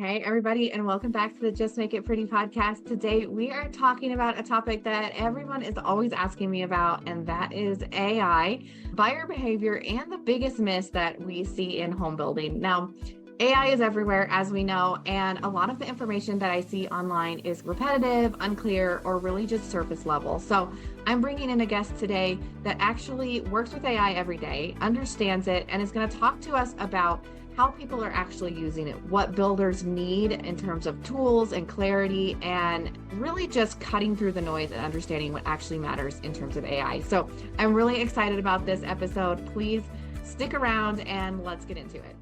Hey, everybody, and welcome back to the Just Make It Pretty podcast. Today, we are talking about a topic that everyone is always asking me about, and that is AI, buyer behavior, and the biggest myths that we see in home building. Now, AI is everywhere, as we know, and a lot of the information that I see online is repetitive, unclear, or really just surface level. So, I'm bringing in a guest today that actually works with AI every day, understands it, and is going to talk to us about how people are actually using it, what builders need in terms of tools and clarity, and really just cutting through the noise and understanding what actually matters in terms of AI. So I'm really excited about this episode. Please stick around and let's get into it.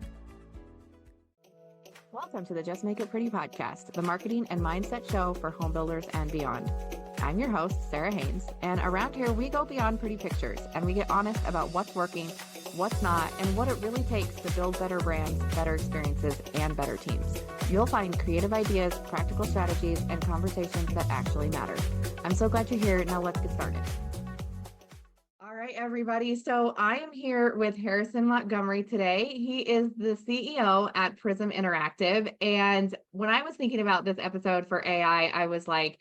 Welcome to the Just Make It Pretty podcast, the marketing and mindset show for home builders and beyond. I'm your host, Sarah Haynes, and around here we go beyond pretty pictures and we get honest about what's working, what's not, and what it really takes to build better brands, better experiences, and better teams. You'll find creative ideas, practical strategies, and conversations that actually matter. I'm so glad you're here. Now let's get started. All right, everybody. So I am here with Harrison Montgomery today. He is the CEO at Prism Interactive. And when I was thinking about this episode for AI, I was like,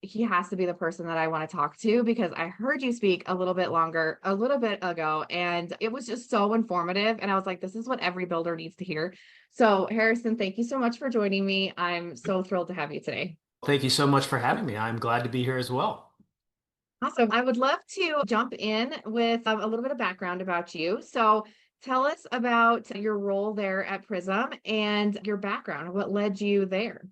he has to be the person that I want to talk to because I heard you speak a little bit ago, and it was just so informative. And I was like, this is what every builder needs to hear. So Harrison, thank you so much for joining me. I'm so thrilled to have you today. Thank you so much for having me. I'm glad to be here as well. Awesome. I would love to jump in with a little bit of background about you. So tell us about your role there at Prism and your background, what led you there.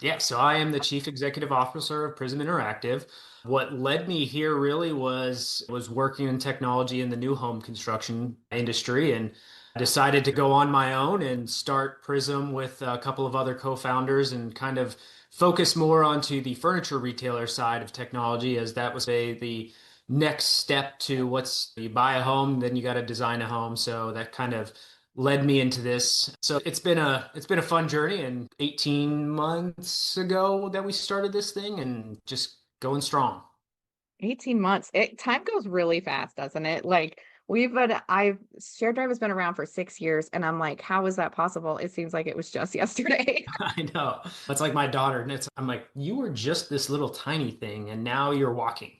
Yeah, so I am the Chief Executive Officer of Prism Interactive. What led me here really was working in technology in the new home construction industry, and I decided to go on my own and start Prism with a couple of other co-founders and kind of focus more onto the furniture retailer side of technology, as that was the next step to what's you buy a home, then you got to design a home. So that kind of led me into this. So it's been a fun journey, and 18 months ago that we started this thing and just going strong. 18 months. Time goes really fast, doesn't it? Like I've Shared Drive has been around for 6 years, and I'm like, how is that possible? It seems like it was just yesterday. I know. That's like my daughter. And I'm like, you were just this little tiny thing and now you're walking.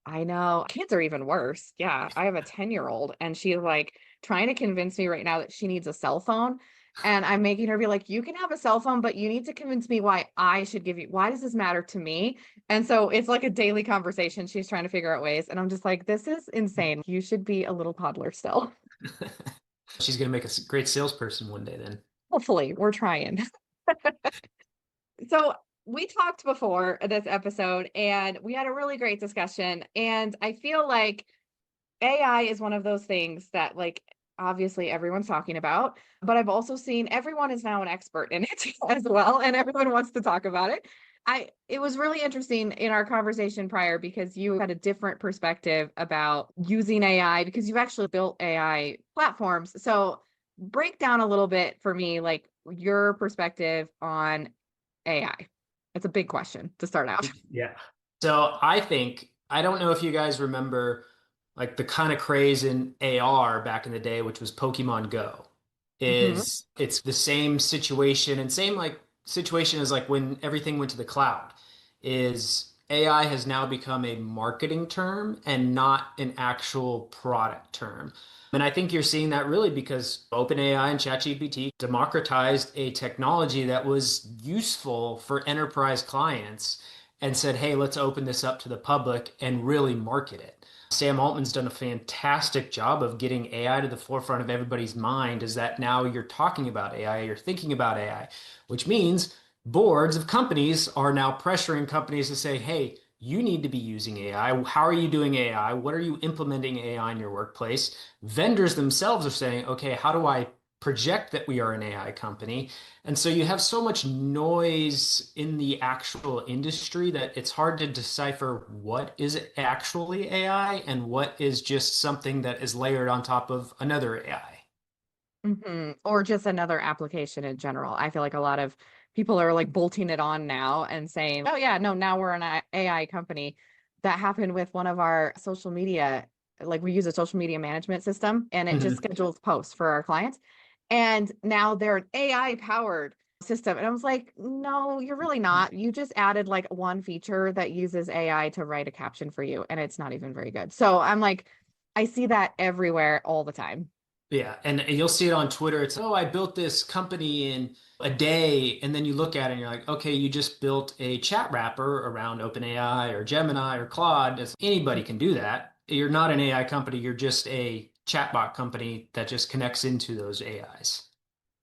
I know. Kids are even worse. Yeah. I have a 10-year-old and she's like trying to convince me right now that she needs a cell phone. And I'm making her be like, you can have a cell phone, but you need to convince me why does this matter to me? And so it's like a daily conversation. She's trying to figure out ways. And I'm just like, this is insane. You should be a little toddler still. She's going to make a great salesperson one day then. Hopefully, we're trying. So we talked before this episode and we had a really great discussion. And I feel like AI is one of those things that, like, obviously everyone's talking about, but I've also seen everyone is now an expert in it as well, and everyone wants to talk about it. It was really interesting in our conversation prior because you had a different perspective about using AI because you've actually built AI platforms. So break down a little bit for me, like your perspective on AI. It's a big question to start out. Yeah. So I don't know if you guys remember like the kind of craze in AR back in the day, which was Pokemon Go. Mhm. It's the same situation and same like situation as like when everything went to the cloud. Is AI has now become a marketing term and not an actual product term. And I think you're seeing that really because OpenAI and ChatGPT democratized a technology that was useful for enterprise clients and said, hey, let's open this up to the public and really market it. Sam Altman's done a fantastic job of getting AI to the forefront of everybody's mind, is that now you're talking about AI, you're thinking about AI, which means boards of companies are now pressuring companies to say, hey, you need to be using AI. How are you doing AI? What are you implementing AI in your workplace? Vendors themselves are saying, okay, how do I project that we are an AI company? And so you have so much noise in the actual industry that it's hard to decipher what is actually AI and what is just something that is layered on top of another AI. Or just another application in general. I feel like a lot of people are like bolting it on now and saying, oh, yeah, no, now we're an AI company. That happened with one of our social media. Like we use a social media management system and it just Mhm. schedules posts for our clients. And now they're an AI powered system. And I was like, no, you're really not. You just added like one feature that uses AI to write a caption for you, and it's not even very good. So I'm like, I see that everywhere all the time. Yeah, and you'll see it on Twitter. It's, oh, I built this company in a day. And then you look at it and you're like, okay, you just built a chat wrapper around OpenAI or Gemini or Claude. Anybody can do that. You're not an AI company. You're just a chatbot company that just connects into those AIs.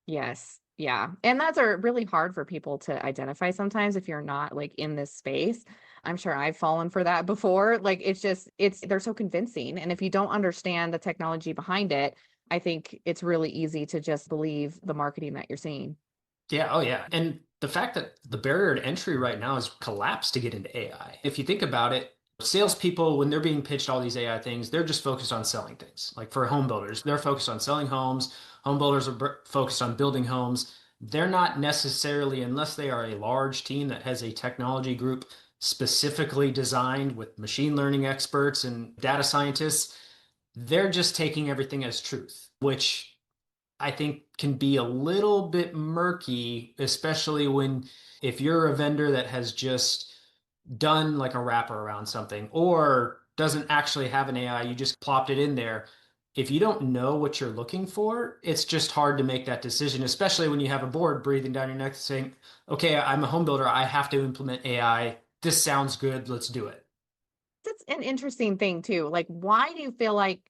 Yes. Yeah. And that's really hard for people to identify sometimes if you're not like in this space. I'm sure I've fallen for that before. Like they're so convincing. And if you don't understand the technology behind it, I think it's really easy to just believe the marketing that you're seeing. Yeah, oh yeah. And the fact that the barrier to entry right now has collapsed to get into AI. If you think about it, salespeople, when they're being pitched all these AI things, they're just focused on selling things. Like for home builders, they're focused on selling homes. Home builders are focused on building homes. They're not necessarily, unless they are a large team that has a technology group specifically designed with machine learning experts and data scientists, they're just taking everything as truth, which I think can be a little bit murky, especially when if you're a vendor that has just done like a wrapper around something or doesn't actually have an AI, you just plopped it in there. If you don't know what you're looking for, it's just hard to make that decision, especially when you have a board breathing down your neck saying, okay, I'm a home builder. I have to implement AI. This sounds good. Let's do it. That's an interesting thing too. Like, why do you feel like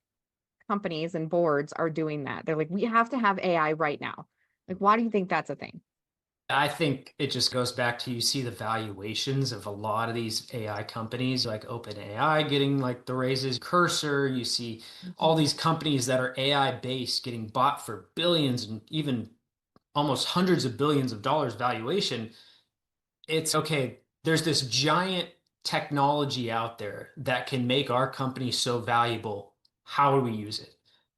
companies and boards are doing that? They're like, we have to have AI right now. Like, why do you think that's a thing? I think it just goes back to you see the valuations of a lot of these AI companies like OpenAI getting like the raises, Cursor, you see all Mhm. these companies that are AI based getting bought for billions and even almost hundreds of billions of dollars valuation. It's okay, there's this giant technology out there that can make our company so valuable. How do we use it?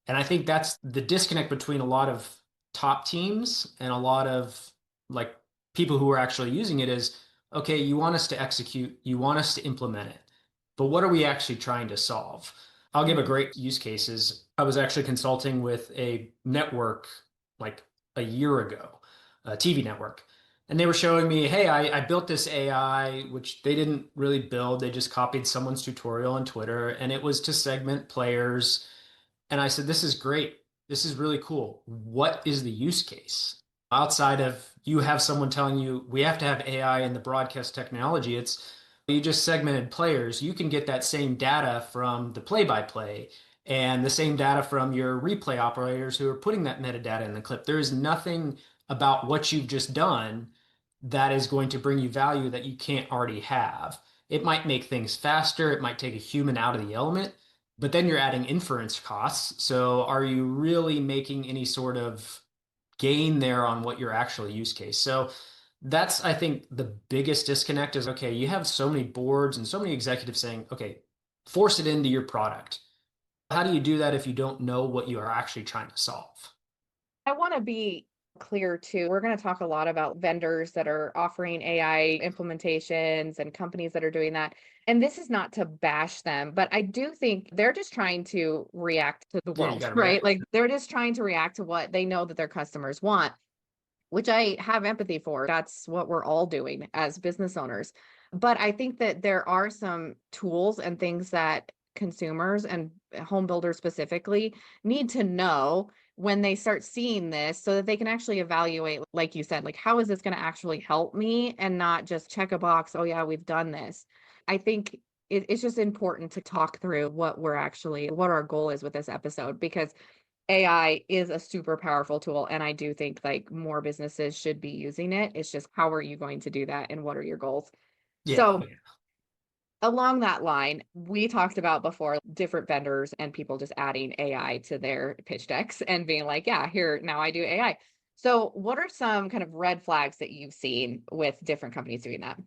And I think that's the disconnect between a lot of top teams and a lot of like people who are actually using it is, okay, you want us to execute, you want us to implement it, but what are we actually trying to solve? I'll give a Mhm. great use cases. I was actually consulting with a network like a year ago, a TV network, and they were showing me, hey, I built this AI, which they didn't really build. They just copied someone's tutorial on Twitter, and it was to segment players. And I said, this is great. This is really cool. What is the use case? Outside of you have someone telling you we have to have AI in the broadcast technology, it's you just segmented players. You can get that same data from the play-by-play and the same data from your replay operators who are putting that metadata in the clip. There is nothing about what you've just done that is going to bring you value that you can't already have. It might make things faster. It might take a human out of the element, but then you're adding inference costs. So are you really making any sort of gain there on what your actual use case? So that's, I think, the biggest disconnect is, okay, you have so many boards and so many executives saying, okay, force it into your product. How do you do that if you don't know what you are actually trying to solve? I want to be clear too. We're going to talk a lot about vendors that are offering AI implementations and companies that are doing that. And this is not to bash them, but I do think they're just trying to react to the Yeah, you world, got to right? react. Like they're just trying to react to what they know that their customers want, which I have empathy for. That's what we're all doing as business owners. But I think that there are some tools and things that consumers and home builders specifically need to know when they start seeing this so that they can actually evaluate, like you said, like, how is this going to actually help me and not just check a box? Oh, yeah, we've done this. I think it's just important to talk through what our goal is with this episode because AI is a super powerful tool. And I do think like more businesses should be using it. It's just how are you going to do that and what are your goals? Yeah. So, along that line, we talked about before different vendors and people just adding AI to their pitch decks and being like, yeah, here, now I do AI. So, what are some kind of red flags that you've seen with different companies doing that?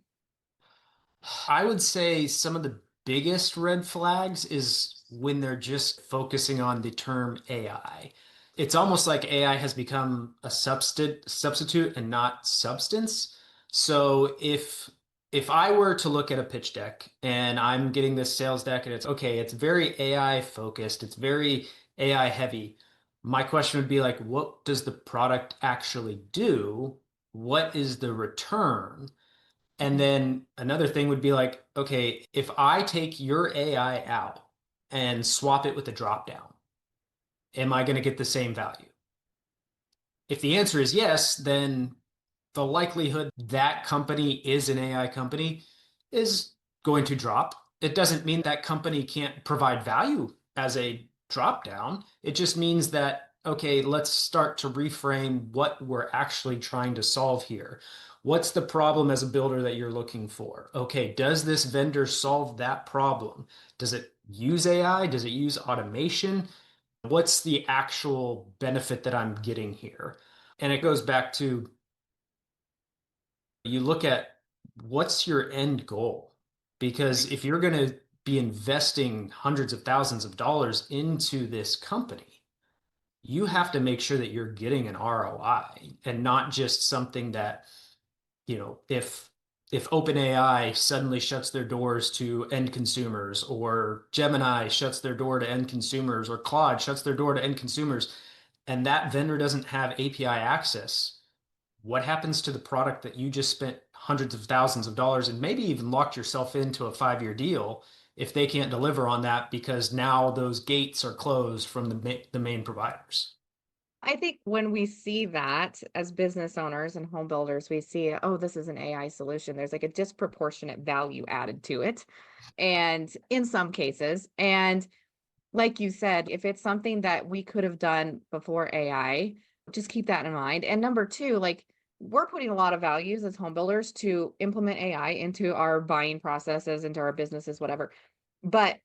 I would say some of the biggest red flags is when they're just focusing on the term AI. It's almost like AI has become a substitute and not substance. So if I were to look at a pitch deck and I'm getting this sales deck and it's okay, it's very AI focused, it's very AI heavy. My question would be like, what does the product actually do? what is the return? And then another thing would be like, okay, if I take your AI out and swap it with a drop down, am I going to get the same value? If the answer is yes, then the likelihood that company is an AI company is going to drop. It doesn't mean that company can't provide value as a drop down. It just means that, okay, let's start to reframe what we're actually trying to solve here. What's the problem as a builder that you're looking for? Okay, does this vendor solve that problem? Does it use AI? Does it use automation? What's the actual benefit that I'm getting here? And it goes back to you look at what's your end goal? Because if you're going to be investing hundreds of thousands of dollars into this company, you have to make sure that you're getting an ROI and not just something that, if OpenAI suddenly shuts their doors to end consumers, or Gemini shuts their door to end consumers, or Claude shuts their door to end consumers, and that vendor doesn't have API access, what happens to the product that you just spent hundreds of thousands of dollars and maybe even locked yourself into a 5-year deal if they can't deliver on that because now those gates are closed from the main providers? I think when we see that as business owners and home builders, we see, oh, this is an AI solution. There's like a disproportionate value added to it. And in some cases, and like you said, if it's something that we could have done before AI, just keep that in mind. And number two, like we're putting a lot of values as home builders to implement AI into our buying processes, into our businesses, whatever. But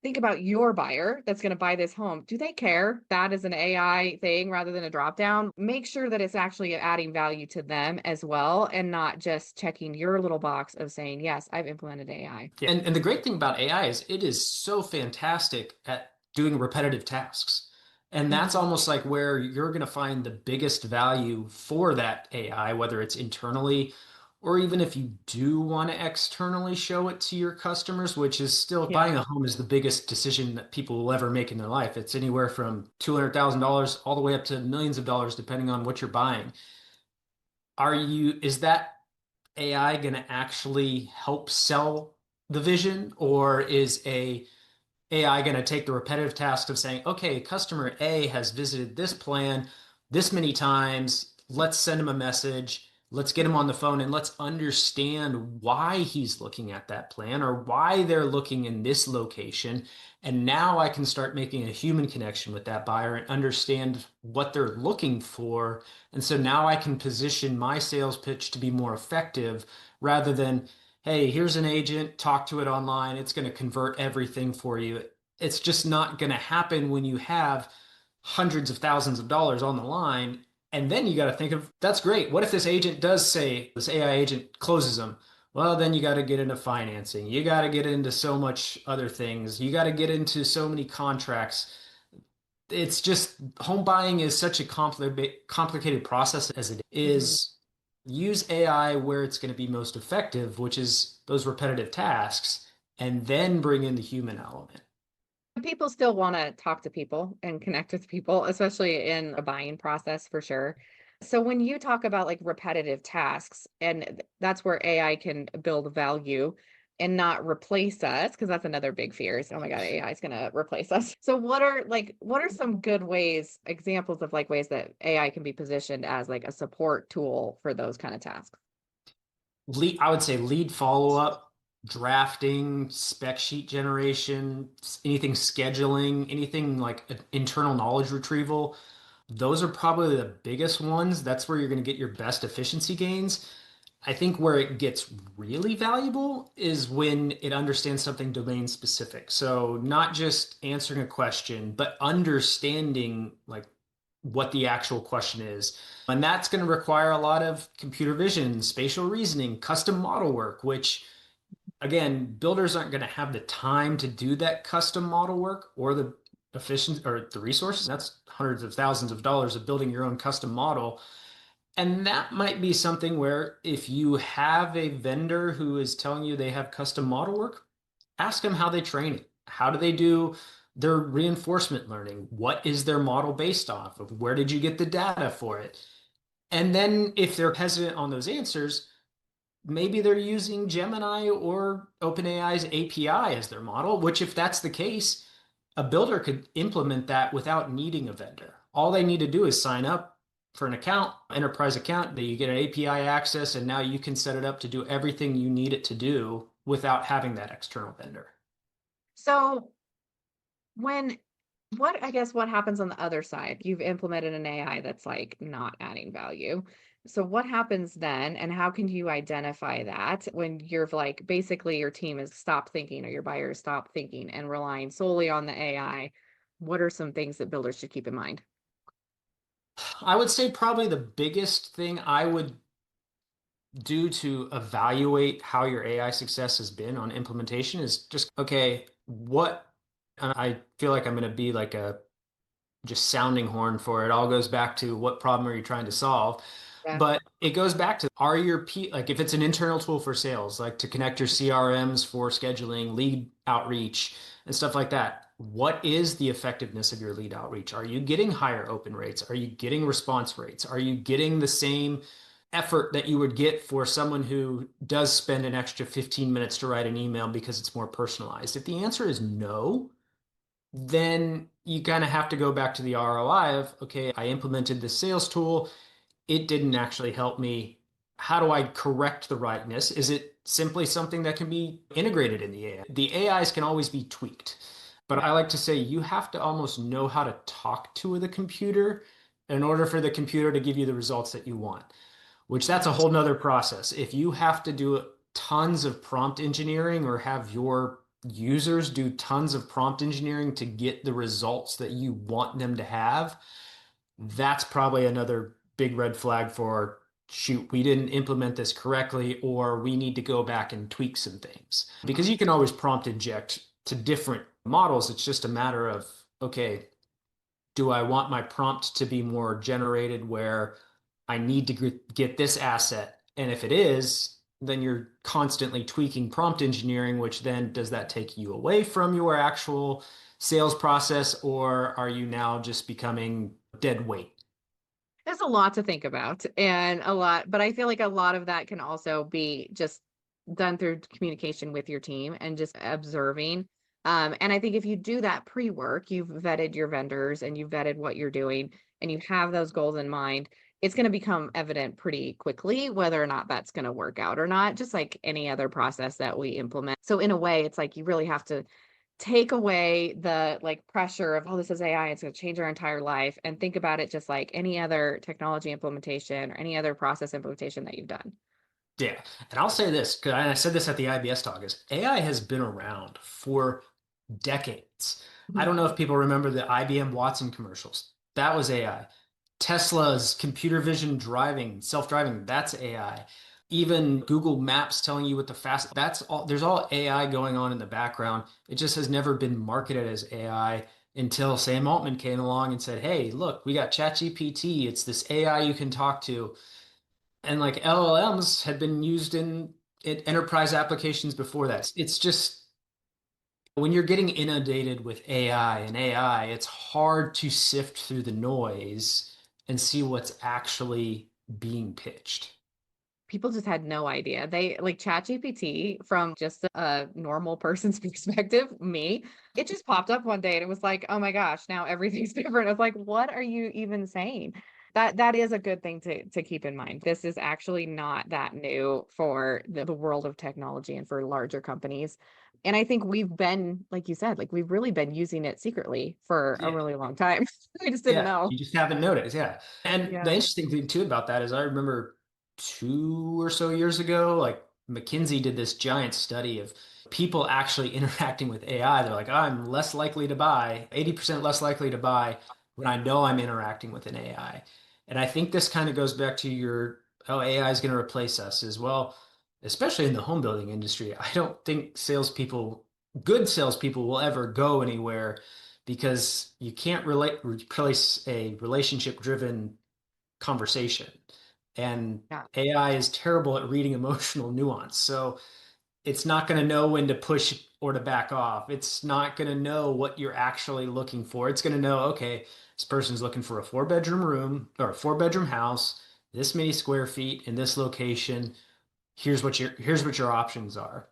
think about your buyer that's going to buy this home. Do they care that is an AI thing rather than a drop down? Make sure that it's actually adding value to them as well and not just checking your little box of saying, yes, I've implemented AI. Yeah. And the great thing about AI is it is so fantastic at doing repetitive tasks. And that's Mhm. almost like where you're going to find the biggest value for that AI, whether it's internally or even if you do want to externally show it to your customers, which is still Yeah. buying a home is the biggest decision that people will ever make in their life. It's anywhere from $200,000 all the way up to millions of dollars, depending on what you're buying. Is that AI going to actually help sell the vision, or is AI going to take the repetitive task of saying, okay, customer A has visited this plan this many times. Let's send him a message. Let's get him on the phone and let's understand why he's looking at that plan or why they're looking in this location. And now I can start making a human connection with that buyer and understand what they're looking for. And so now I can position my sales pitch to be more effective rather than, hey, here's an agent, talk to it online. It's going to convert everything for you. It's just not going to happen when you have hundreds of thousands of dollars on the line. And then you got to think of that's great. What if this agent does say this AI agent closes them? Well, then you got to get into financing. You got to get into so much other things. You got to get into so many contracts. It's just home buying is such a complicated process as it Mhm. is. Use AI where it's going to be most effective, which is those repetitive tasks, and then bring in the human element. People still want to talk to people and connect with people, especially in a buying process for sure. So when you talk about like repetitive tasks, and that's where AI can build value and not replace us, because that's another big fear is, oh my God, AI is going to replace us. So what are some good ways, examples of like ways that AI can be positioned as like a support tool for those kind of tasks? I would say lead follow-up, drafting, spec sheet generation, anything scheduling, anything like internal knowledge retrieval. Those are probably the biggest ones. That's where you're going to get your best efficiency gains. I think where it gets really valuable is when it understands something domain specific. So not just answering a question, but understanding like what the actual question is. And that's going to require a lot of computer vision, spatial reasoning, custom model work, which again, builders aren't going to have the time to do that custom model work or the efficient or the resources. That's hundreds of thousands of dollars of building your own custom model. And that might be something where if you have a vendor who is telling you they have custom model work, ask them how they train it. How do they do their reinforcement learning? What is their model based off of? Where did you get the data for it? And then if they're hesitant on those answers, maybe they're using Gemini or OpenAI's API as their model, which if that's the case, a builder could implement that without needing a vendor. All they need to do is sign up for an account, enterprise account, that you get an API access, and now you can set it up to do everything you need it to do without having that external vendor. So when what I guess what happens on the other side? You've implemented an AI that's like not adding value. So what happens then, and how can you identify that when you're like basically your team is stop thinking or your buyers stop thinking and relying solely on the AI? What are some things that builders should keep in mind? I would say probably the biggest thing I would do to evaluate how your AI success has been on implementation is just, okay, what, and I feel like I'm going to be like a just sounding horn for it. All goes back to what problem are you trying to solve? Yeah. But it goes back to are your like if it's an internal tool for sales, like to connect your CRMs for scheduling, lead outreach, and stuff like that. What is the effectiveness of your lead outreach? Are you getting higher open rates? Are you getting response rates? Are you getting the same effort that you would get for someone who does spend an extra 15 minutes to write an email because it's more personalized? If the answer is no, then you kind of have to go back to the ROI of, okay, I implemented this sales tool. It didn't actually help me. How do I correct the rightness? Is it simply something that can be integrated in the AI? The AIs can always be tweaked, but I like to say you have to almost know how to talk to the computer in order for the computer to give you the results that you want, which that's a whole nother process. If you have to do tons of prompt engineering or have your users do tons of prompt engineering to get the results that you want them to have, that's probably another big red flag for, shoot, we didn't implement this correctly, or we need to go back and tweak some things. Because you can always prompt inject to different models. It's just a matter of, okay, do I want my prompt to be more generated where I need to get this asset? And if it is, then you're constantly tweaking prompt engineering, which then does that take you away from your actual sales process, or are you now just becoming dead weight? There's a lot to think about and a lot, but I feel like a lot of that can also be just done through communication with your team and just observing. And I think if you do that pre-work, you've vetted your vendors and you've vetted what you're doing and you have those goals in mind, it's going to become evident pretty quickly whether or not that's going to work out or not, just like any other process that we implement. So in a way, it's like you really have to take away the like pressure of, oh, this is AI, it's going to change our entire life, and think about it just like any other technology implementation or any other process implementation that you've done. Yeah. And I'll say this, because I said this at the IBS talk, is AI has been around for decades. I Mhm. don't know if people remember the IBM Watson commercials. That was AI. Tesla's computer vision driving, self-driving, that's AI. Even Google Maps telling you what the fast, that's all, there's all AI going on in the background. It just has never been marketed as AI until Sam Altman came along and said, hey, look, we got ChatGPT. It's this AI you can talk to. And like LLMs had been used in enterprise applications before that. It's just when you're getting inundated with AI and AI, it's hard to sift through the noise and see what's actually being pitched. People just had no idea. They like ChatGPT from just a normal person's perspective, me. It just popped up one day and it was like, oh my gosh, now everything's different. I was like, what are you even saying? That is a good thing to keep in mind. This is actually not that new for the world of technology and for larger companies. And I think we've been, like you said, like we've really been using it secretly for a Yeah. really long time. We just didn't Yeah. know. You just haven't noticed. Yeah. And the Yeah. interesting thing too about that is I remember 2 or so years ago, like McKinsey did this giant study of people actually interacting with AI. They're like, I'm less likely to buy, 80% less likely to buy when I know I'm interacting with an AI. And I think this kind of goes back to your, oh, AI is going to replace us as well, especially in the home building industry. I don't think salespeople, good salespeople will ever go anywhere because you can't replace a relationship driven conversation. And Yeah. AI is terrible at reading emotional nuance. So it's not going to know when to push or to back off. It's not going to know what you're actually looking for. It's going to know, okay, this person's looking for a 4 bedroom room or a 4 bedroom house this many square feet in this location. Here's what your options are.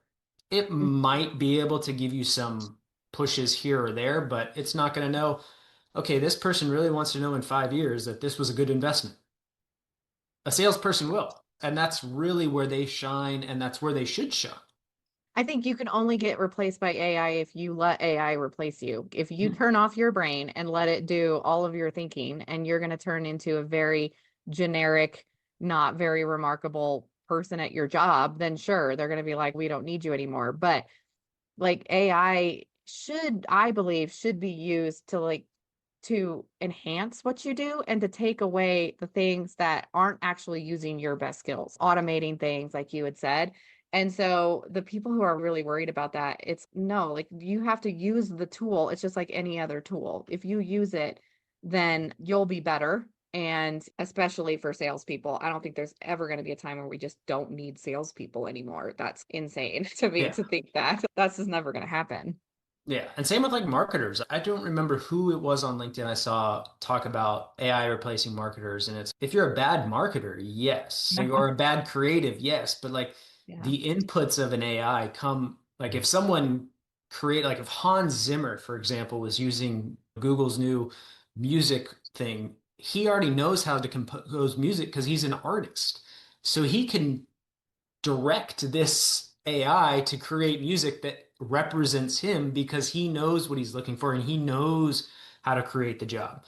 It might be able to give you some pushes here or there, but it's not going to know, okay, this person really wants to know in 5 years that this was a good investment. A salesperson will. And that's really where they shine, and that's where they should shine. I think you can only get replaced by AI if you let AI replace you. If you turn off your brain and let it do all of your thinking, and you're going to turn into a very generic, not very remarkable person at your job, then sure, they're going to be like, we don't need you anymore. But like AI should, I believe, should be used to like to enhance what you do and to take away the things that aren't actually using your best skills, automating things like you had said. And so the people who are really worried about that, it's no, like you have to use the tool. It's just like any other tool. If you use it, then you'll be better. And especially for salespeople, I don't think there's ever going to be a time where we just don't need salespeople anymore. That's insane to me Yeah. to think that. That's just never going to happen. Yeah. And same with like marketers. I don't remember who it was on LinkedIn I saw talk about AI replacing marketers. And it's if you're a bad marketer, yes. Or a bad creative, yes. But like Yeah. the inputs of an AI come like if someone create like if Hans Zimmer, for example, was using Google's new music thing, he already knows how to compose music because he's an artist. So he can direct this AI to create music that represents him because he knows what he's looking for and he knows how to create the job.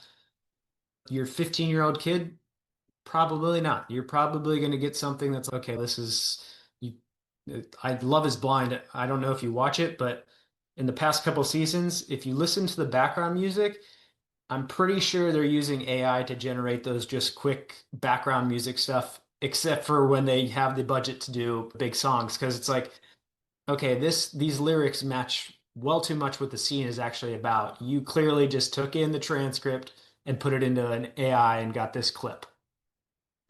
Your 15-year-old kid, probably not. You're probably going to get something that's okay, this is you. I Love is Blind. I don't know if you watch it, but in the past couple seasons, if you listen to the background music, I'm pretty sure they're using AI to generate those just quick background music stuff, except for when they have the budget to do big songs, because it's like, okay, these lyrics match well too much what the scene is actually about. You clearly just took in the transcript and put it into an AI and got this clip.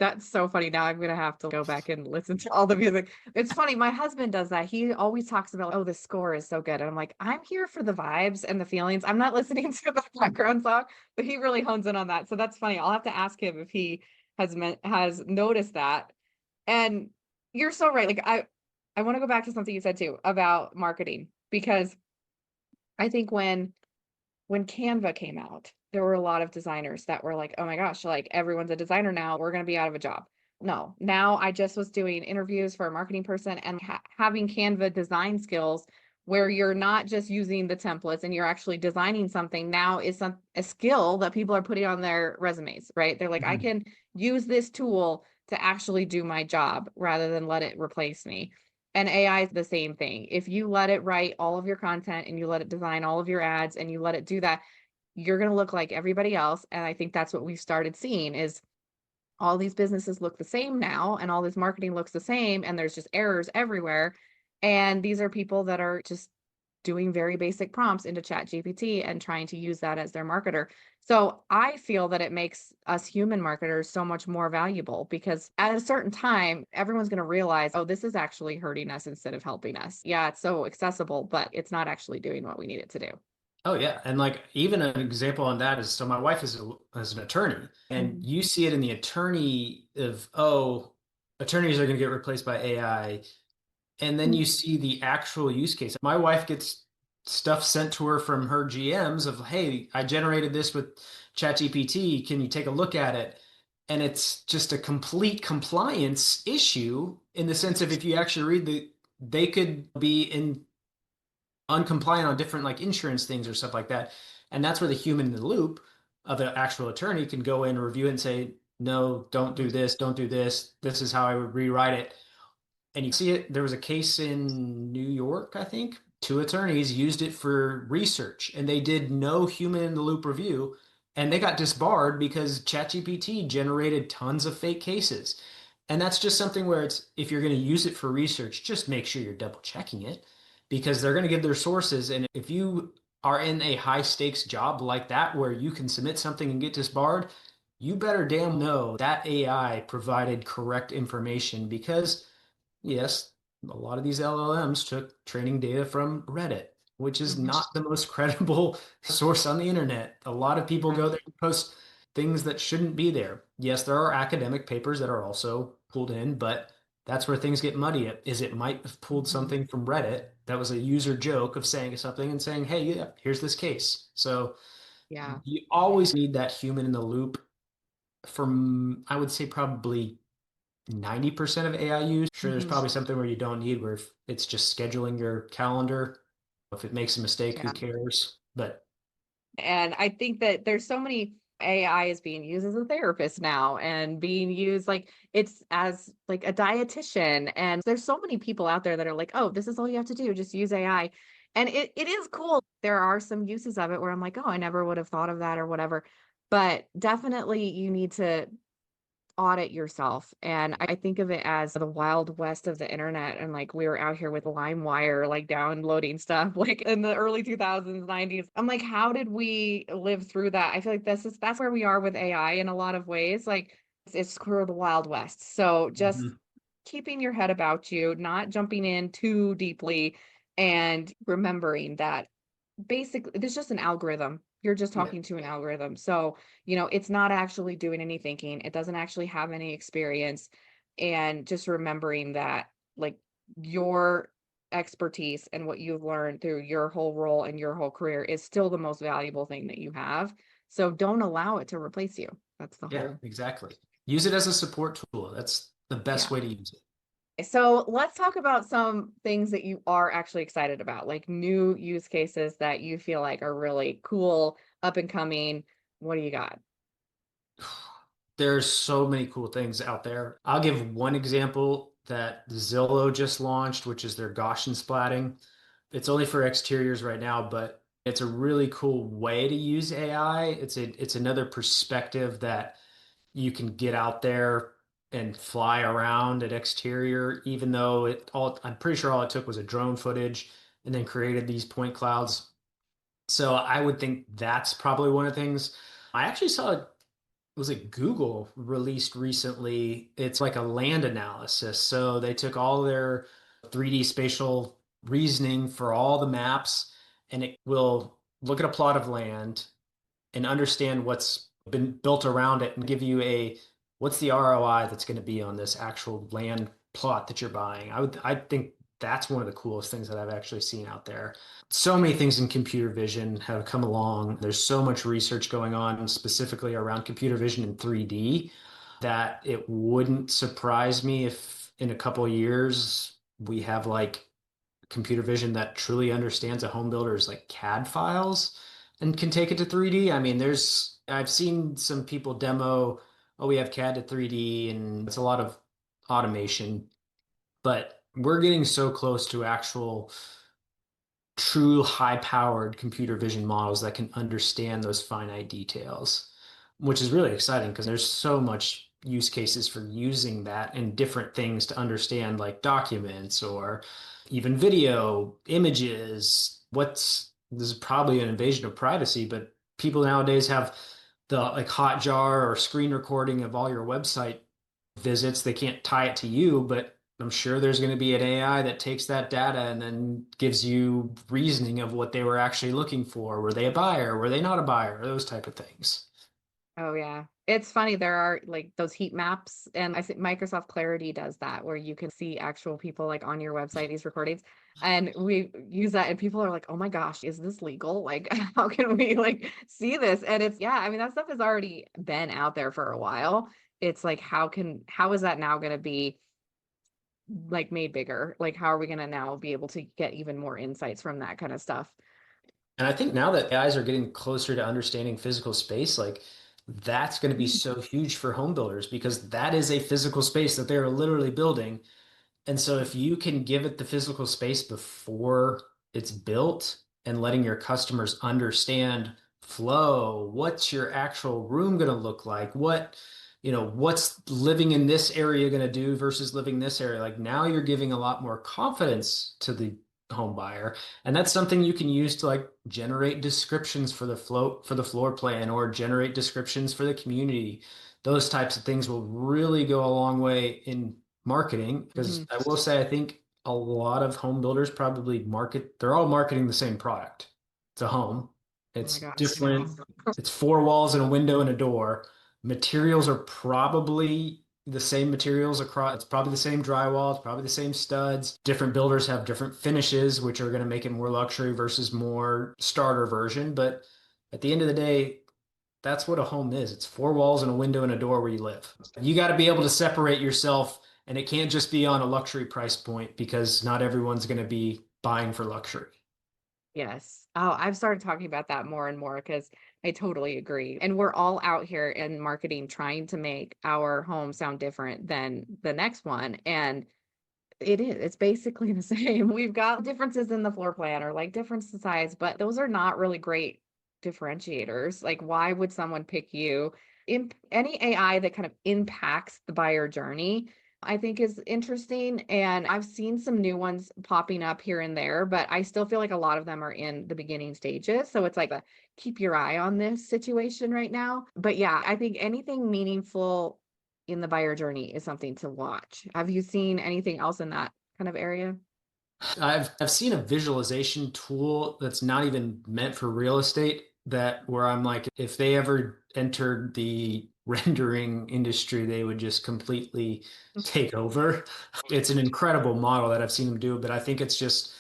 That's so funny. Now I'm gonna have to go back and listen to all the music. It's funny, my husband does that. He always talks about, oh, the score is so good. And I'm like, I'm here for the vibes and the feelings. I'm not listening to the background song, but he really hones in on that. So that's funny. I'll have to ask him if he has noticed that. And you're so right. Like I want to go back to something you said too about marketing, because I think when Canva came out, there were a lot of designers that were like, oh my gosh, like everyone's a designer now. We're going to be out of a job. No, now I just was doing interviews for a marketing person and having Canva design skills where you're not just using the templates and you're actually designing something now is a skill that people are putting on their resumes, right? They're like, I Mhm. can use this tool to actually do my job rather than let it replace me. And AI is the same thing. If you let it write all of your content and you let it design all of your ads and you let it do that, you're going to look like everybody else. And I think that's what we've started seeing is all these businesses look the same now and all this marketing looks the same and there's just errors everywhere. And these are people that are just doing very basic prompts into Chat GPT and trying to use that as their marketer. So I feel that it makes us human marketers so much more valuable because at a certain time, everyone's going to realize, oh, this is actually hurting us instead of helping us. Yeah, it's so accessible, but it's not actually doing what we need it to do. Oh yeah, and like even an example on that is so my wife is an attorney, and Mhm. you see it in the attorney of oh, attorneys are going to get replaced by AI. And then you see the actual use case. My wife gets stuff sent to her from her GMs of, hey, I generated this with ChatGPT. Can you take a look at it? And it's just a complete compliance issue in the sense of if you actually read they could be in uncompliant on different like insurance things or stuff like that. And that's where the human in the loop of the actual attorney can go in and review it and say, no, don't do this, don't do this. This is how I would rewrite it. And you see it, there was a case in New York, I think. Two attorneys used it for research and they did no human in the loop review and they got disbarred because ChatGPT generated tons of fake cases. And that's just something where it's if you're going to use it for research, just make sure you're double checking it because they're going to give their sources. And if you are in a high stakes job like that where you can submit something and get disbarred, you better damn know that AI provided correct information because yes, a lot of these LLMs took training data from Reddit, which is Mhm. not the most credible source on the internet. A lot of people Yeah. go there and post. things that shouldn't be there. Yes, there are academic papers that are also pulled in, but that's where things get muddy. It might have pulled Mhm. something from Reddit that was a user joke of saying something and saying, hey, yeah, here's this case. So Yeah. you always need that human in the loop from, I would say, probably 90% of AI use. Sure, there's Mhm. probably something where you don't need, where if it's just scheduling your calendar. If it makes a mistake, who Yeah. cares? But And I think that there's so many AI is being used as a therapist now and being used like it's as like a dietitian. And there's so many people out there that are like, oh, this is all you have to do, just use AI. And it is cool. There are some uses of it where I'm like, oh, I never would have thought of that or whatever. But definitely you need to audit yourself. And I think of it as the wild west of the internet. And like we were out here with LimeWire, like downloading stuff like in the early 2000s, 90s. I'm like, how did we live through that? I feel like that's where we are with AI in a lot of ways. Like it's sort of the wild west. So just mhm. keeping your head about you, not jumping in too deeply, and remembering that basically there's just an algorithm. You're just Yeah, talking to an algorithm. So, it's not actually doing any thinking. It doesn't actually have any experience. And just remembering that like your expertise and what you've learned through your whole role and your whole career is still the most valuable thing that you have. So don't allow it to replace you. That's the yeah, whole, exactly. Use it as a support tool. That's the best yeah. way to use it. So let's talk about some things that you are actually excited about, like new use cases that you feel like are really cool, up and coming. What do you got? There's so many cool things out there. I'll give one example that Zillow just launched, which is their Gaussian splatting. It's only for exteriors right now, but it's a really cool way to use AI. It's another perspective that you can get out there and fly around at exterior, even though I'm pretty sure all it took was a drone footage and then created these point clouds. So I would think that's probably one of the things. I actually saw, was it Google released recently? It's like a land analysis. So they took all their 3D spatial reasoning for all the maps, and it will look at a plot of land and understand what's been built around it and give you what's the ROI that's going to be on this actual land plot that you're buying. I think that's one of the coolest things that I've actually seen out there. So many things in computer vision have come along. There's so much research going on specifically around computer vision in 3D that it wouldn't surprise me if in a couple of years we have like computer vision that truly understands a home builder's like CAD files and can take it to 3D. I mean, I've seen some people demo, oh, we have CAD to 3D, and it's a lot of automation, but we're getting so close to actual true high-powered computer vision models that can understand those finite details, which is really exciting because there's so much use cases for using that in different things to understand like documents or even video, images. This is probably an invasion of privacy, but people nowadays have the like hot jar or screen recording of all your website visits. They can't tie it to you, but I'm sure there's going to be an AI that takes that data and then gives you reasoning of what they were actually looking for. Were they a buyer? Were they not a buyer? Those type of things. Oh yeah. It's funny, there are like those heat maps, and I think Microsoft Clarity does that where you can see actual people like on your website, these recordings. And we use that and people are like, "Oh my gosh, is this legal? Like how can we like see this?" And it's yeah, I mean that stuff has already been out there for a while. It's like how is that now going to be like made bigger? Like how are we going to now be able to get even more insights from that kind of stuff? And I think now that guys are getting closer to understanding physical space, like that's going to be so huge for home builders because that is a physical space that they're literally building. And so if you can give it the physical space before it's built and letting your customers understand flow, what's your actual room going to look like? What's living in this area going to do versus living in this area? Like now you're giving a lot more confidence to the home buyer. And that's something you can use to like generate descriptions for the floor plan or generate descriptions for the community. Those types of things will really go a long way in marketing because Mhm. I will say I think a lot of home builders they're all marketing the same product. It's a home. Oh my It's gosh, no. different. It's four walls and a window and a door. Materials are probably the same materials across. It's probably the same drywall. It's probably the same studs. Different builders have different finishes, which are going to make it more luxury versus more starter version. But at the end of the day, that's what a home is. It's four walls and a window and a door where you live. You got to be able to separate yourself, and it can't just be on a luxury price point because not everyone's going to be buying for luxury. Yes. Oh, I've started talking about that more and more because I totally agree. And we're all out here in marketing trying to make our home sound different than the next one. And it's basically the same. We've got differences in the floor plan or like difference in size, but those are not really great differentiators. Like, why would someone pick you? In any AI that kind of impacts the buyer journey, I think is interesting. And I've seen some new ones popping up here and there, but I still feel like a lot of them are in the beginning stages. So it's like a keep your eye on this situation right now. But yeah, I think anything meaningful in the buyer journey is something to watch. Have you seen anything else in that kind of area? I've seen a visualization tool that's not even meant for real estate that where I'm like, if they ever entered the rendering industry, they would just completely take over. It's an incredible model that I've seen them do, but I think it's just,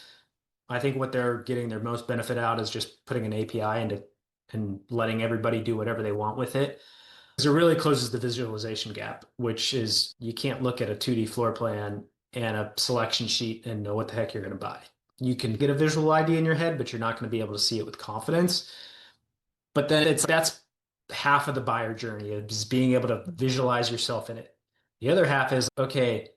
I think what they're getting their most benefit out is just putting an API into and letting everybody do whatever they want with it. Because it really closes the visualization gap, which is you can't look at a 2D floor plan and a selection sheet and know what the heck you're going to buy. You can get a visual idea in your head, but you're not going to be able to see it with confidence. But then that's half of the buyer journey is being able to visualize yourself in it. The other half is, okay,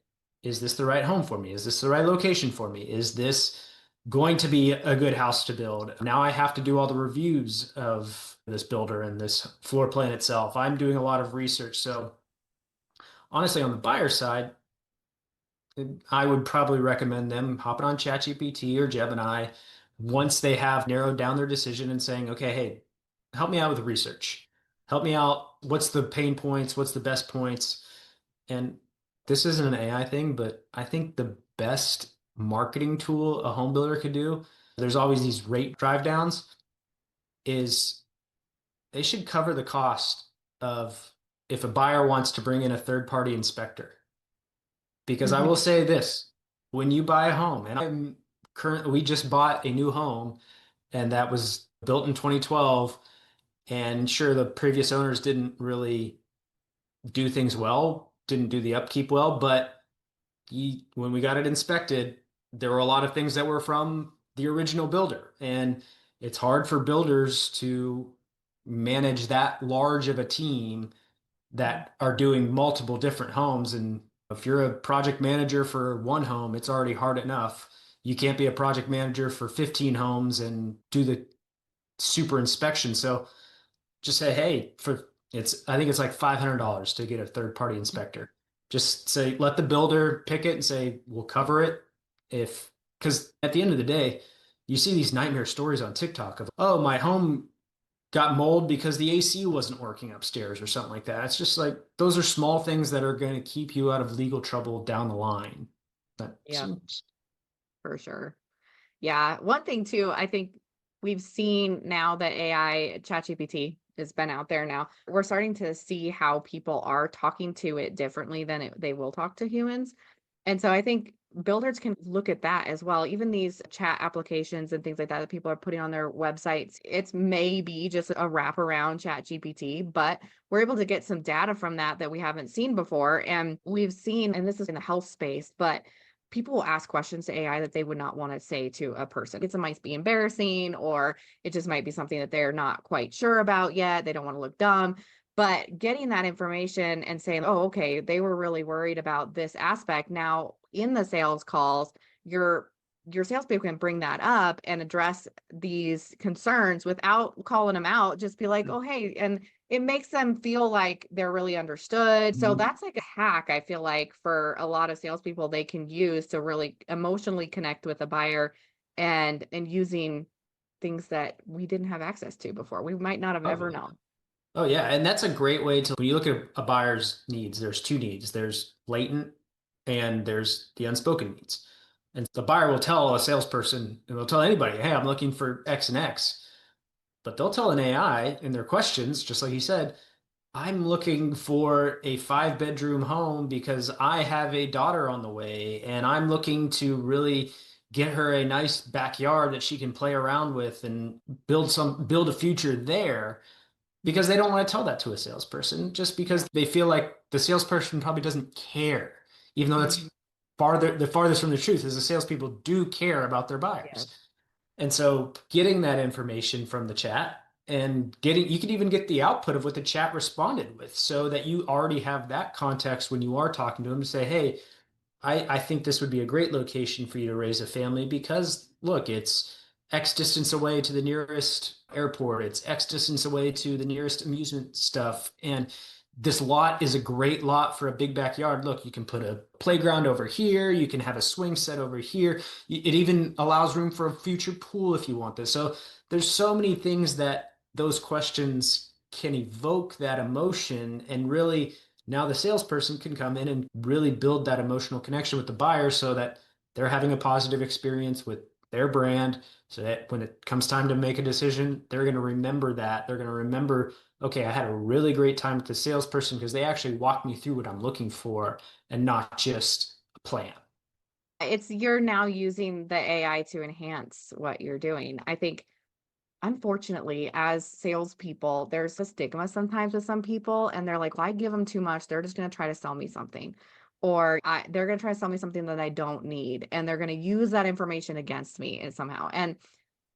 is this the right home for me? Is this the right location for me? Is this going to be a good house to build? Now I have to do all the reviews of this builder and this floor plan itself. I'm doing a lot of research. So honestly, on the buyer side, I would probably recommend them hopping on ChatGPT or Gemini once they have narrowed down their decision and saying, okay, hey, help me out with research. Help me out. What's the pain points? What's the best points? And this isn't an AI thing, but I think the best marketing tool a home builder could do, there's always these rate drive downs, is they should cover the cost of if a buyer wants to bring in a third party inspector. Because I will Mhm. say this, when you buy a home, and we just bought a new home and that was built in 2012. And sure, the previous owners didn't really do things well, didn't do the upkeep well, but when we got it inspected, there were a lot of things that were from the original builder. And it's hard for builders to manage that large of a team that are doing multiple different homes. And if you're a project manager for one home, it's already hard enough. You can't be a project manager for 15 homes and do the super inspection. So just say, hey, I think it's like $500 to get a third party inspector. Just say, let the builder pick it and say, we'll cover it. Because at the end of the day, you see these nightmare stories on TikTok of, oh, my home got mold because the AC wasn't working upstairs or something like that. It's just like those are small things that are going to keep you out of legal trouble down the line. But Yeah, for sure. Yeah. One thing too, I think we've seen now that AI, ChatGPT, has been out there now. We're starting to see how people are talking to it differently than they will talk to humans. And so I think builders can look at that as well. Even these chat applications and things like that that people are putting on their websites, it's maybe just a wraparound chat GPT, but we're able to get some data from that we haven't seen before. And we've seen, and this is in the health space, but people will ask questions to AI that they would not want to say to a person. It might be embarrassing, or it just might be something that they're not quite sure about yet. They don't want to look dumb. But getting that information and saying, oh, okay, they were really worried about this aspect. Now, in the sales calls, your salespeople can bring that up and address these concerns without calling them out. Just be like, oh, hey, and it makes them feel like they're really understood. So that's like a hack, I feel like, for a lot of salespeople they can use to really emotionally connect with a buyer and using things that we didn't have access to before. We might not have oh, ever yeah. known. Oh, yeah. And that's a great way to, when you look at a buyer's needs, there's two needs. There's latent and there's the unspoken needs. And the buyer will tell a salesperson, and they'll tell anybody, hey, I'm looking for X and X. but they'll tell an AI in their questions, just like you said, I'm looking for a 5 bedroom home because I have a daughter on the way and I'm looking to really get her a nice backyard that she can play around with and build a future there, because they don't want to tell that to a salesperson just Yeah. because they feel like the salesperson probably doesn't care, even though Mhm. that's the farthest from the truth is the salespeople do care about their Yes. buyers. And so getting that information from the chat and you can even get the output of what the chat responded with so that you already have that context when you are talking to them to say, hey, I think this would be a great location for you to raise a family because look, it's X distance away to the nearest airport. It's X distance away to the nearest amusement stuff. And this lot is a great lot for a big backyard. Look, you can put a playground over here. You can have a swing set over here. It even allows room for a future pool if you want this. So there's so many things that those questions can evoke that emotion, and really now the salesperson can come in and really build that emotional connection with the buyer so that they're having a positive experience with their brand, so that when it comes time to make a decision, they're going to remember that. They're going to remember, okay, I had a really great time with the salesperson because they actually walked me through what I'm looking for and not just a plan. It's you're now using the AI to enhance what you're doing. I think, unfortunately, as salespeople, there's a stigma sometimes with some people, and they're like, well, I give them too much. They're just going to try to sell me something. Or they're going to try to sell me something that I don't need. And they're going to use that information against me somehow. And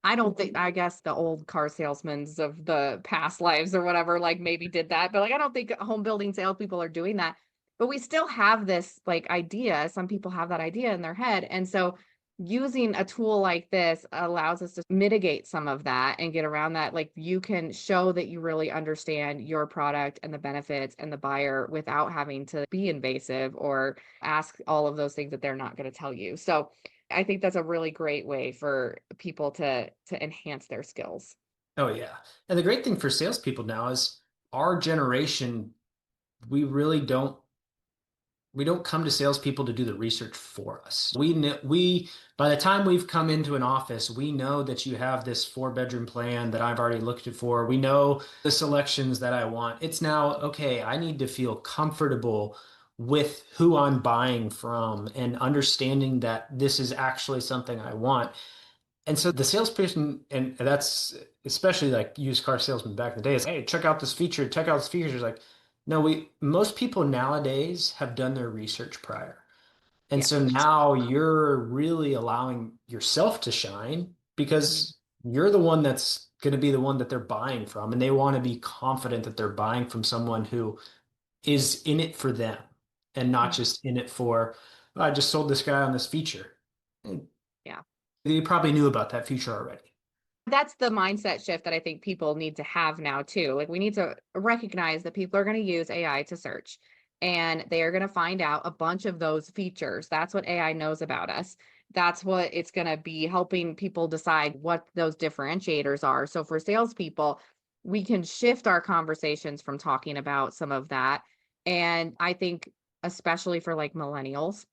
I don't think, I guess the old car salesmen of the past lives or whatever, like maybe did that, but like, I don't think home building salespeople are doing that. But we still have this like idea. Some people have that idea in their head. And so using a tool like this allows us to mitigate some of that and get around that. Like you can show that you really understand your product and the benefits and the buyer without having to be invasive or ask all of those things that they're not going to tell you. So I think that's a really great way for people to enhance their skills. Oh, yeah. And the great thing for salespeople now is our generation, we really don't come to salespeople to do the research for us. By the time we've come into an office, we know that you have this 4 bedroom plan that I've already looked at for. We know the selections that I want. It's now, okay, I need to feel comfortable with who I'm buying from and understanding that this is actually something I want. And so the salesperson, and that's especially like used car salesmen back in the day, is, hey, check out this feature, check out this feature. It's like, no, most people nowadays have done their research prior. And Yeah. so now you're really allowing yourself to shine Mhm. because you're the one that's going to be the one that they're buying from. And they want to be confident that they're buying from someone who is in it for them and not Mhm. just in it for, "Oh, I just sold this guy on this feature." Yeah. They probably knew about that feature already. That's the mindset shift that I think people need to have now too. Like we need to recognize that people are going to use AI to search and they are going to find out a bunch of those features. That's what AI knows about us. That's what it's going to be helping people decide what those differentiators are. So for salespeople, we can shift our conversations from talking about some of that. And I think, especially for like millennials,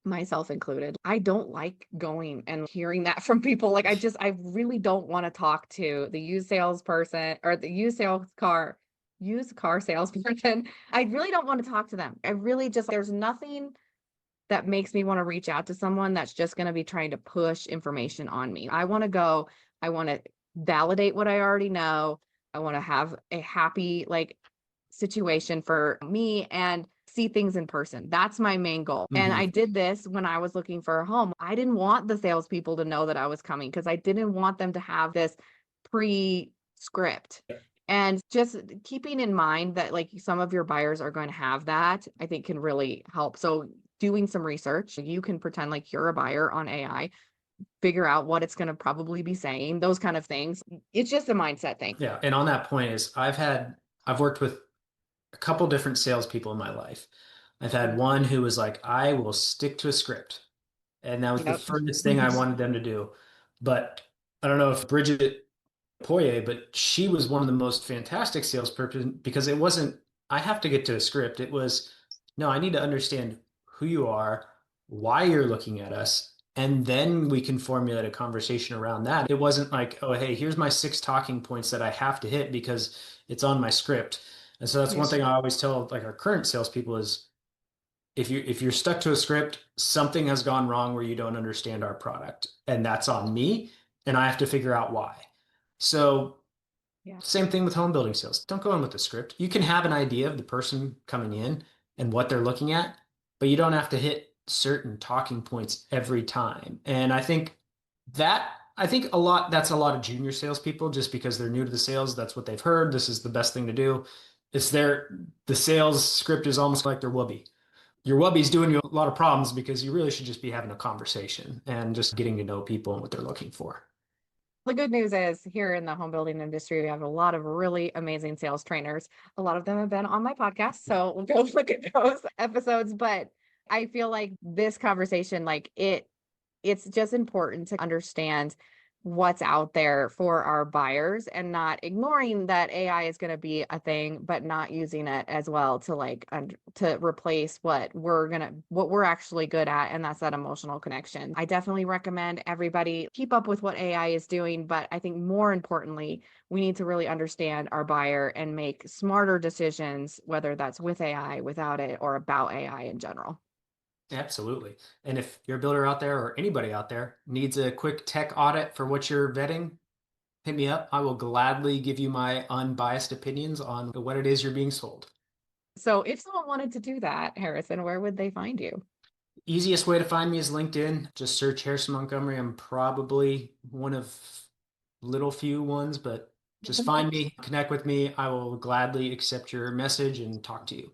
myself included, I don't like going and hearing that from people. Like I really don't want to talk to the used salesperson or the used car salesperson. I really don't want to talk to them. I really just, there's nothing that makes me want to reach out to someone that's just going to be trying to push information on me. I want to validate what I already know. I want to have a happy like situation for me and see things in person. That's my main goal. And Mhm. I did this when I was looking for a home. I didn't want the salespeople to know that I was coming because I didn't want them to have this pre-script. And just keeping in mind that like some of your buyers are going to have that, I think can really help. So doing some research, you can pretend like you're a buyer on AI, figure out what it's going to probably be saying, those kind of things. It's just a mindset thing. Yeah. And on that point is I've worked with a couple different salespeople in my life. I've had Mhm. one who was like, I will stick to a script. And that was the Yep. furthest thing I wanted them to do. But I don't know if Bridget Poirier, but she was one of the most fantastic salesperson because it wasn't, I have to get to a script. It was, no, I need to understand who you are, why you're looking at us, And then we can formulate a conversation around that. It wasn't like, oh, hey, here's my 6 talking points that I have to hit because it's on my script. And so that's one Yes. thing I always tell like our current salespeople is if you're stuck to a script, something has gone wrong where you don't understand our product. And that's on me. And I have to figure out why. So Yeah. same thing with home building sales. Don't go in with the script. You can have an idea of the person coming in and what they're looking at, but you don't have to hit certain talking points every time. And I think that's a lot of junior salespeople just because they're new to the sales. That's what they've heard. This is the best thing to do. The sales script is almost like their whoopee. Your whoopie's doing you a lot of problems because you really should just be having a conversation and just getting to know people and what they're looking for. The good news is here in the home building industry, we have a lot of really amazing sales trainers. A lot of them have been on my podcast, so we'll go look at those episodes. But I feel like this conversation, it's just important to understand what's out there for our buyers and not ignoring that AI is going to be a thing, but not using it as well to to replace what we're actually good at. And that's that emotional connection. I definitely recommend everybody keep up with what AI is doing. But I think more importantly, we need to really understand our buyer and make smarter decisions, whether that's with AI, without it, or about AI in general. Absolutely. And if you're a builder out there or anybody out there needs a quick tech audit for what you're vetting, hit me up. I will gladly give you my unbiased opinions on what it is you're being sold. So if someone wanted to do that, Harrison, where would they find you? Easiest way to find me is LinkedIn. Just search Harrison Montgomery. I'm probably one of little few ones, but just find me, connect with me. I will gladly accept your message and talk to you.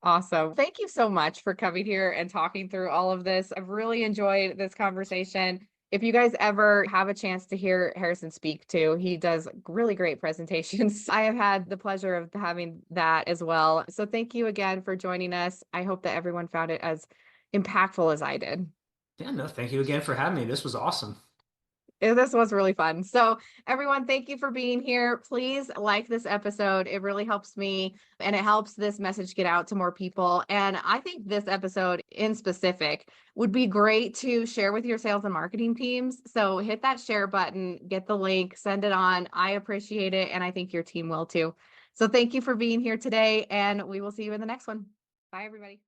Awesome. Thank you so much for coming here and talking through all of this. I've really enjoyed this conversation. If you guys ever have a chance to hear Harrison speak too, he does really great presentations. I have had the pleasure of having that as well. So thank you again for joining us. I hope that everyone found it as impactful as I did. Yeah, no, thank you again for having me. This was awesome. This was really fun. So, everyone, thank you for being here. Please like this episode. It really helps me and it helps this message get out to more people. And I think this episode in specific would be great to share with your sales and marketing teams. So, hit that share button, get the link, send it on. I appreciate it. And I think your team will too. So, thank you for being here today. And we will see you in the next one. Bye, everybody.